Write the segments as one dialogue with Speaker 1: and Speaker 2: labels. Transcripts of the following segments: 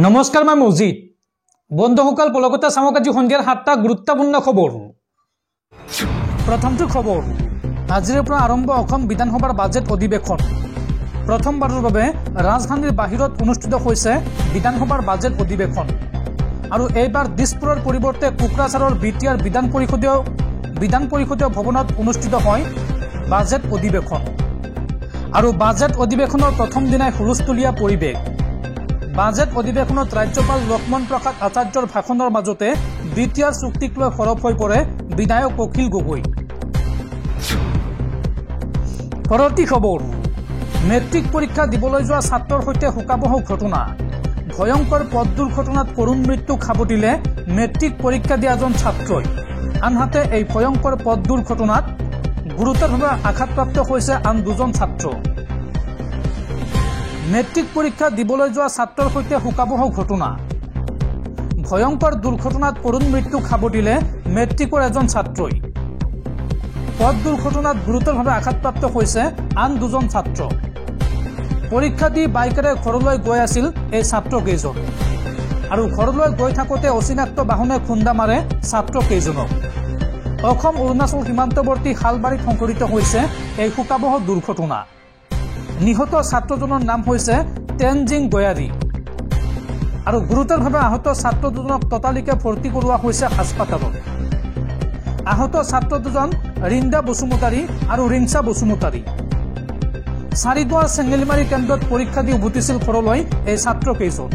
Speaker 1: নমস্কাৰ মই মজিদ বন্ধুসকল পলকতা চামক আজি সন্ধিয়াৰ 7টা গুৰুত্বপূৰ্ণ খবৰ। প্ৰথমটো খবৰ, আজিৰ পৰা আৰম্ভ অসম বিধানসভাৰ বাজেট অধিৱেশন। প্ৰথমবাৰৰ বাবে ৰাজধানীৰ বাহিৰত অনুষ্ঠিত হৈছে বিধানসভাৰ বাজেট অধিৱেশন আৰু এইবাৰ দিছপুৰৰ পৰিৱৰ্তে কোকৰাঝাৰৰ বিটিআৰ বিধান পৰিষদীয় ভৱনত অনুষ্ঠিত হয় বাজেট অধিৱেশন। আৰু বাজেট অধিৱেশনৰ প্ৰথম দিনাই হুলস্থুলীয়া পৰিৱেশ। বাজেট অধিৱেশনত ৰাজ্যপাল লক্ষ্মণ প্ৰসাদ আচাৰ্যৰ ভাষণৰ মাজতে বিটিআৰ চুক্তিক লৈ সৰব হৈ পৰে বিধায়ক অখিল গগৈ। পৰৱৰ্তী খবৰ, মেট্ৰিক পৰীক্ষা দিবলৈ যোৱা ছাত্ৰৰ সৈতে শোকাবহ ঘটনা। ভয়ংকৰ পথ দুৰ্ঘটনাত কৰুণ মৃত্যুক সাৱটিলে মেট্ৰিক পৰীক্ষা দিয়া এজন ছাত্ৰই। আনহাতে এই ভয়ংকৰ পথ দুৰ্ঘটনাত গুৰুতৰভাৱে আঘাতপ্ৰাপ্ত হৈছে আন দুজন ছাত্ৰ। মেট্ৰিক পৰীক্ষা দিবলৈ যোৱা ছাত্ৰৰ সৈতে শোকাবহ ঘটনা। ভয়ংকৰ দুৰ্ঘটনাত কৰুণ মৃত্যুক সাৱটিলে মেট্ৰিকৰ এজন ছাত্ৰই। পথ দুৰ্ঘটনাত গুৰুতৰভাৱে আঘাতপ্ৰাপ্ত হৈছে আন দুজন ছাত্ৰ। পৰীক্ষা দি বাইকেৰে ঘৰলৈ গৈ আছিল এই ছাত্ৰকেইজন আৰু ঘৰলৈ গৈ থাকোঁতে অচিনাক্ত বাহনে খুন্দা মাৰে ছাত্ৰকেইজনক। অসম অৰুণাচল সীমান্তৱৰ্তী শালবাৰীত সংঘটিত হৈছে এই শোকাবহ দুৰ্ঘটনা। নিহত ছাত্ৰজনৰ নাম হৈছে তেনজিং গয়াৰী আৰু গুৰুতৰভাৱে আহত ছাত্ৰ দুজনক ততালিকে ভৰ্তি কৰোৱা হৈছে হাস্পতালত। আহত ছাত্ৰ দুজন ৰিন্দা বসুমতাৰী আৰু ৰিংচা বসুমতাৰী। চাৰিদুৱাৰ চেঙেলিমাৰী কেন্দ্ৰত পৰীক্ষা দি উভতিছিল ঘৰলৈ এই ছাত্ৰকেইজন।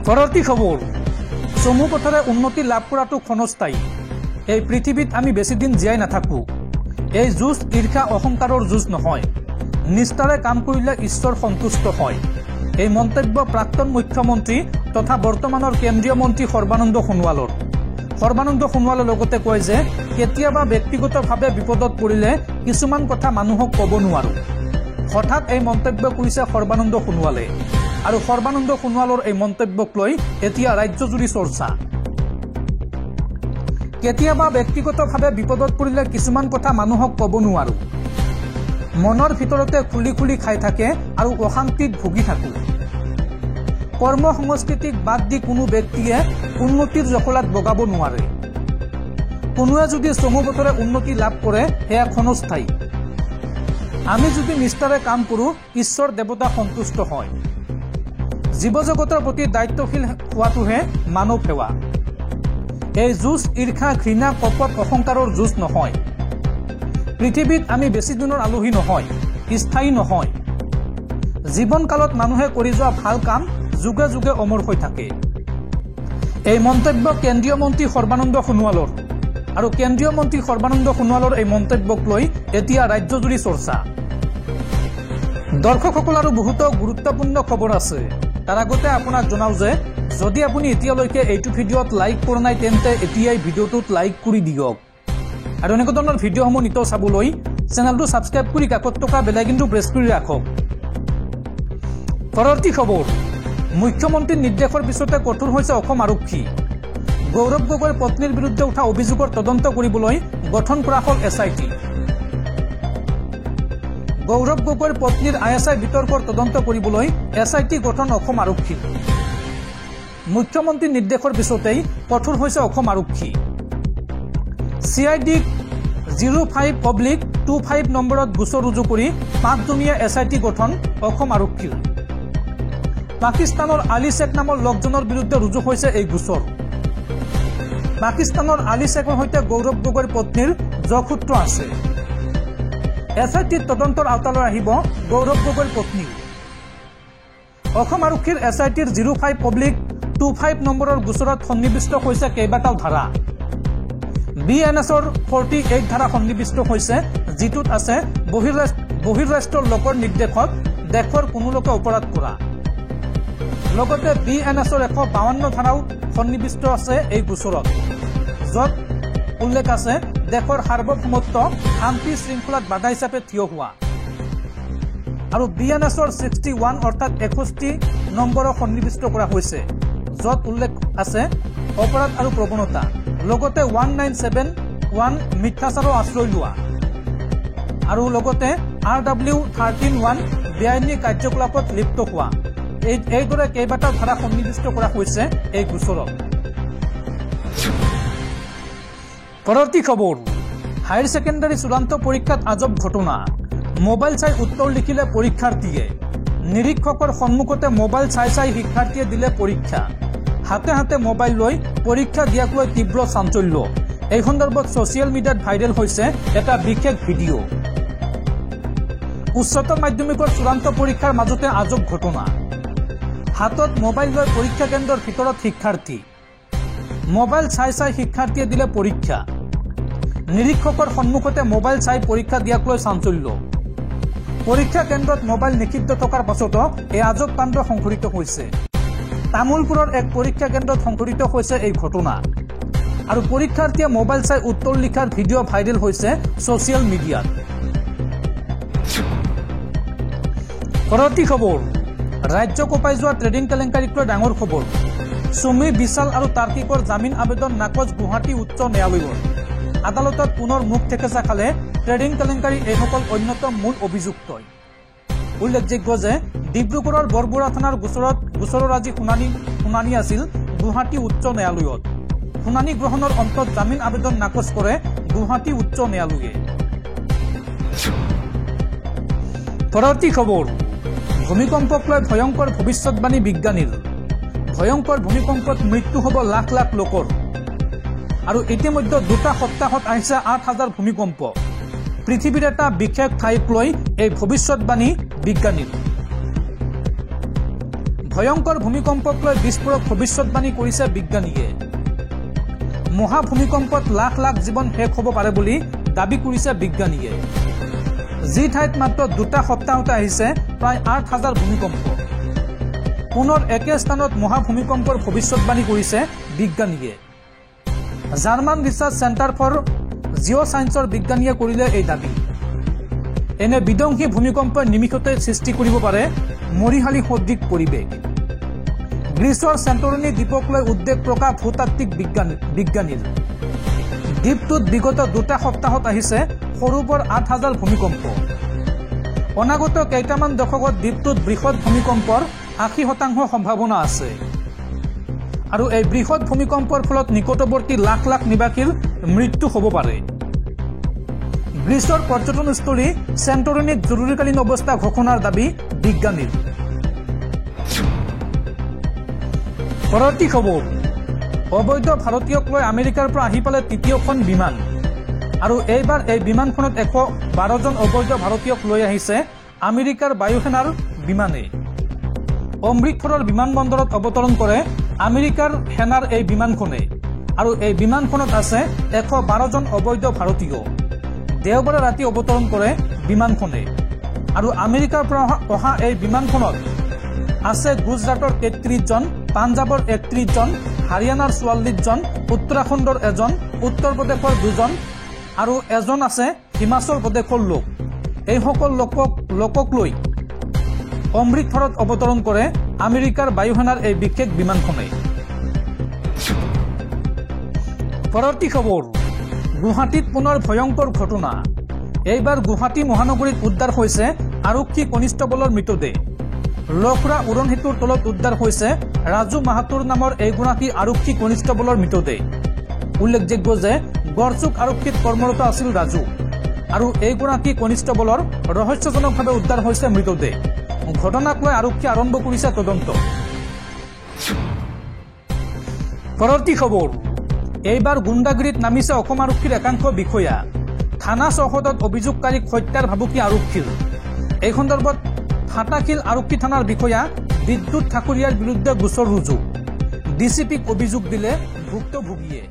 Speaker 1: পৰৱৰ্তী খবৰ, চমু পথেৰে উন্নতি লাভ কৰাটো ক্ষণস্থায়ী। এই পৃথিৱীত আমি বেছিদিন জীয়াই নাথাকোঁ। এই যুঁজ ঈৰ্ষা অহংকাৰৰ যুঁজ নহয়, নিষ্ঠাৰে কাম কৰিলে ঈশ্বৰ সন্তুষ্ট হয়। এই মন্তব্য প্ৰাক্তন মুখ্যমন্ত্ৰী তথা বৰ্তমানৰ কেন্দ্ৰীয় মন্ত্ৰী সৰ্বানন্দ সোণোৱালৰ। সৰ্বানন্দ সোণোৱালে লগতে কয় যে কেতিয়াবা ব্যক্তিগতভাৱে বিপদত পৰিলে কিছুমান কথা মানুহক ক'ব নোৱাৰোঁ। হঠাৎ এই মন্তব্য কৰিছে সৰ্বানন্দ সোণোৱালে আৰু সৰ্বানন্দ সোণোৱালৰ এই মন্তব্যক লৈ এতিয়া ৰাজ্যজুৰি চৰ্চা। কেতিয়াবা ব্যক্তিগতভাৱে বিপদত পৰিলে কিছুমান কথা মানুহক ক'ব নোৱাৰোঁ। মনৰ ভিতৰতে খুলি খুলি খাই থাকে আৰু অশান্তিত ভুগি থাকোঁ। কৰ্ম সংস্কৃতিক বাদ দি কোনো ব্যক্তিয়ে উন্নতিৰ জখলাত বগাব নোৱাৰে। কোনোৱে যদি চমু পথেৰে উন্নতি লাভ কৰে সেয়া ক্ষণস্থায়ী। আমি যদি নিষ্ঠাৰে কাম কৰোঁ ঈশ্বৰ দেৱতা সন্তুষ্ট হয়। জীৱ জগতৰ প্ৰতি দায়িত্বশীল হোৱাটোহে মানৱ সেৱা। এই যুঁজ ঈৰ্ষা ঘৃণা কপট অহংকাৰৰ যুঁজ নহয়। পৃথিৱীত আমি বেছি দিনৰ আলহী নহয়, স্থায়ী নহয়। জীৱনকালত মানুহে কৰি যোৱা ভাল কাম যুগে যুগে অমৰ হৈ থাকে। এই মন্তব্য কেন্দ্ৰীয় মন্ত্ৰী সৰ্বানন্দ সোণোৱালৰ আৰু কেন্দ্ৰীয় মন্ত্ৰী সৰ্বানন্দ সোণোৱালৰ এই মন্তব্যক লৈ এতিয়া ৰাজ্যজুৰি চৰ্চা। দৰ্শকসকল আৰু বহুতো গুৰুত্বপূৰ্ণ খবৰ আছে। তাৰ আগতে আপোনাক জনাওঁ যে যদি আপুনি এতিয়ালৈকে এইটো ভিডিঅ'ত লাইক কৰা নাই তেন্তে এতিয়াই ভিডিঅ'টোত লাইক কৰি দিয়ক আৰু এনেকুৱা ধৰণৰ ভিডিঅ'সমূহ নিতৌ চাবলৈ চেনেলটো ছাবস্ক্ৰাইব কৰি কাষত থকা বেল আইকনটো প্ৰেছ কৰি ৰাখক। পৰৱৰ্তী খবৰ, মুখ্যমন্ত্ৰীৰ নিৰ্দেশৰ পিছতে কঠোৰ হৈছে অসম আৰক্ষী। গৌৰৱ গগৈৰ পত্নীৰ বিৰুদ্ধে উঠা অভিযোগৰ তদন্ত কৰিবলৈ গঠন কৰা হ'ল SIT। গৌৰৱ গগৈৰ পত্নীৰ ISI বিতৰ্কৰ তদন্ত কৰিবলৈ SIT গঠন অসম আৰক্ষী। মুখ্যমন্ত্ৰীৰ নিৰ্দেশৰ পিছতেই কঠোৰ হৈছে অসম আৰক্ষী। CIDক 05/25 নম্বৰত গোচৰ ৰুজু কৰি 5জনীয়া SIT গঠন অসম আৰক্ষীৰ। পাকিস্তানৰ আলী শ্বেখ নামৰ লোকজনৰ বিৰুদ্ধে ৰুজু হৈছে এই গোচৰ। পাকিস্তানৰ আলী শ্বেখৰ সৈতে গৌৰৱ গগৈৰ পত্নীৰ যোগসূত্ৰ আছে। SITৰ তদন্তৰ আওতালৈ আহিব গৌৰৱ গগৈৰ পত্নী। অসম আৰক্ষীৰ SITৰ 05/25 নম্বৰৰ গোচৰত সন্নিৱিষ্ট হৈছে কেইবাটাও ধাৰা। BNSৰ 48 ধাৰা সন্নিৱিষ্ট হৈছে, যিটোত আছে বহিৰ্ৰাষ্ট্ৰৰ লোকৰ নিৰ্দেশত দেশৰ কোনো লোকে অপৰাধ কৰা। লগতে BNSৰ 152 ধাৰাও সন্নিৱিষ্ট আছে এই গোচৰত, য'ত উল্লেখ আছে দেশৰ সাৰ্বভৌমত্ব শান্তি শৃংখলাত বাধা হিচাপে থিয় হোৱা। আৰু BNSৰ 61 অৰ্থাৎ 61 নম্বৰক সন্নিৱিষ্ট কৰা হৈছে, য'ত উল্লেখ আছে অপৰাধ আৰু প্ৰৱণতা। লগতে 1971 মিথ্যাচাৰৰ আশ্ৰয় লোৱা আৰু লগতে RW 13(1) বেআইনী কাৰ্যকলাপত লিপ্ত হোৱা এইদৰে কেইবাটাও ধাৰা সন্নিৱিষ্ট কৰা হৈছে এই গোচৰত। পৰৱৰ্তী খবৰ, হায়াৰ ছেকেণ্ডাৰী চূড়ান্ত পৰীক্ষাত আজব ঘটনা। মোবাইল চাই উত্তৰ লিখিলে পৰীক্ষাৰ্থীয়ে। নিৰীক্ষকৰ সন্মুখতে মোবাইল চাই শিক্ষাৰ্থীয়ে দিলে পৰীক্ষা। হাতে হাতে মোবাইল লৈ পৰীক্ষা দিয়াক লৈ তীব্ৰ চাঞ্চল্য। এই সন্দৰ্ভত ছ'চিয়েল মিডিয়াত ভাইৰেল হৈছে এটা বিশেষ ভিডিঅ'। উচ্চতৰ মাধ্যমিকৰ চূড়ান্ত পৰীক্ষাৰ মাজতে আজব ঘটনা। হাতত মোবাইল লৈ পৰীক্ষা কেন্দ্ৰৰ ভিতৰত শিক্ষাৰ্থী। মোবাইল চাই শিক্ষাৰ্থীয়ে দিলে পৰীক্ষা। নিৰীক্ষকৰ সন্মুখতে মোবাইল চাই পৰীক্ষা দিয়াক লৈ চাঞ্চল্য। পৰীক্ষা কেন্দ্ৰত মোবাইল নিষিদ্ধ থকাৰ পাছতো এই আজব কাণ্ড সংঘটিত হৈছে। তামোলপুৰৰ এক পৰীক্ষা কেন্দ্ৰত সংঘটিত হৈছে এই ঘটনা আৰু পৰীক্ষাৰ্থীয়ে মোবাইল চাই উত্তৰ লিখাৰ ভিডিঅ' ভাইৰেল হৈছে ছ'চিয়েল মিডিয়াত। পৰৱৰ্তী খবৰ, ৰাজ্য কঁপাই যোৱা ট্ৰেডিং কেলেংকাৰীক লৈ ডাঙৰ খবৰ। সুমি বিশাল আৰু তাৰ্কিকৰ জামিন আবেদন নাকচ গুৱাহাটী উচ্চ ন্যায়ালয়ৰ। আদালতত পুনৰ মুখ থেকেচা খালে ট্ৰেডিং কেলেংকাৰী এইসকল অন্যতম মূল অভিযুক্তই। উল্লেখযোগ্য যে ডিব্ৰুগড়ৰ বৰবৰা থানাৰ গোচৰৰ আজি শুনানি আছিল গুৱাহাটী উচ্চ ন্যায়ালয়ত। শুনানি গ্ৰহণৰ অন্তত জামিন আবেদন নাকচ কৰে গুৱাহাটী উচ্চ ন্যায়ালয়ে। পৰৱৰ্তী খবৰ, ভূমিকম্পক লৈ ভয়ংকৰ ভৱিষ্যৎবাণী বিজ্ঞানীৰ। ভয়ংকৰ ভূমিকম্পত মৃত্যু হ'ব লাখ লাখ লোকৰ। আৰু ইতিমধ্যে 2টা সপ্তাহত আহিছে 8,000 ভূমিকম্প। পৃথিৱীৰ এটা বিশেষ ঠাইক লৈ এই ভৱিষ্যৎবাণী বিজ্ঞানীৰ। ভয়ংকৰ ভূমিকম্পক লৈ বিস্ফোৰক ভৱিষ্যৎবাণী কৰিছে বিজ্ঞানীয়ে। মহাভূমিকম্পত লাখ লাখ জীৱন শেষ হ'ব পাৰে বুলি দাবী কৰিছে বিজ্ঞানীয়ে। যি ঠাইত মাত্ৰ 2টা সপ্তাহতে আহিছে প্ৰায় 8,000 ভূমিকম্প। পুনৰ একে স্থানত মহাভূমিকম্পৰ ভৱিষ্যৎবাণী কৰিছে বিজ্ঞানীয়ে। জাৰ্মান ৰিচাৰ্চ চেণ্টাৰ ফৰ জিঅ' ছায়েন্সৰ বিজ্ঞানীয়ে কৰিলে এই দাবী। এনে বিধ্বংসী ভূমিকম্পই নিমিষতে সৃষ্টি কৰিব পাৰে মৰিশালী সদৃশ পৰিৱেশ। গ্ৰীচৰ চেণ্টৰিনি দ্বীপক লৈ উদ্বেগ প্ৰকাশ ভূতাত্ত্বিক বিজ্ঞানীৰ। দ্বীপটোত বিগত 2টা সপ্তাহত আহিছে সৰু বৰ 8,000 ভূমিকম্প। অনাগত কেইটামান দশকত দ্বীপটোত বৃহৎ ভূমিকম্পৰ 80% সম্ভাৱনা আছে। আৰু এই বৃহৎ ভূমিকম্পৰ ফলত নিকটৱৰ্তী লাখ লাখ নিবাসীৰ মৃত্যু হ'ব পাৰে। গ্ৰীচৰ পৰ্যটনস্থলী চেণ্টৰিনিত জৰুৰীকালীন অৱস্থা ঘোষণাৰ দাবী বিজ্ঞানীৰ। পৰৱৰ্তী খবৰ, অবৈধ ভাৰতীয়ক লৈ আমেৰিকাৰ পৰা আহি পালে 3য়খন বিমান। আৰু এইবাৰ এই বিমানখনত 112জন অবৈধ ভাৰতীয়ক লৈ আহিছে আমেৰিকাৰ বায়ুসেনাৰ বিমানে। অমৃতসৰৰ বিমানবন্দৰত অৱতৰণ কৰে আমেৰিকাৰ সেনাৰ এই বিমানখনে। আৰু এই বিমানখনত আছে 112জন অবৈধ ভাৰতীয়। দেওবাৰে ৰাতি অৱতৰণ কৰে বিমানখনে। আৰু আমেৰিকাৰ পৰা অহা এই বিমানখনত আছে গুজৰাটৰ 33জন, পাঞ্জাৱৰ 31জন, হাৰিয়ানাৰ 44জন, উত্তৰাখণ্ডৰ 1জন, উত্তৰ প্ৰদেশৰ 2জন আৰু 1জন আছে হিমাচল প্ৰদেশৰ লোক। এইসকল লোকক লৈ অমৃতসৰত অৱতৰণ কৰে আমেৰিকাৰ বায়ুসেনাৰ এই বিশেষ বিমানখনে। পৰৱৰ্তী খবৰ, গুৱাহাটীত পুনৰ ভয়ংকৰ ঘটনা। এইবাৰ গুৱাহাটী মহানগৰীত উদ্ধাৰ হৈছে আৰক্ষী কনিষ্টবলৰ মৃতদেহ। লখৰা উৰণ সেতুৰ তলত উদ্ধাৰ হৈছে ৰাজু মাহাতুৰ নামৰ এইগৰাকী আৰক্ষী কনিষ্টবলৰ মৃতদেহ। উল্লেখযোগ্য যে গড়চুক আৰক্ষীত কৰ্মৰত আছিল ৰাজু। আৰু এইগৰাকী কনিষ্টবলৰ ৰহস্যজনকভাৱে উদ্ধাৰ হৈছে মৃতদেহ। ঘটনাক লৈ আৰক্ষীয়ে আৰম্ভ কৰিছে তদন্ত। পৰৱৰ্তী খবৰ, এইবাৰ গুণ্ডাগিৰিত নামিছে অসম আৰক্ষীৰ একাংশ বিষয়া। থানা চৌহদত অভিযোগকাৰীক হত্যাৰ ভাবুকি আৰক্ষীৰ। এই সন্দৰ্ভত ফাটাখিল আৰক্ষী থানাৰ বিষয়া বিদ্যুৎ ঠাকুৰীয়াৰ বিৰুদ্ধে গোচৰ ৰুজু। ডিচিপিক অভিযোগ দিলে ভুক্তভোগীয়ে।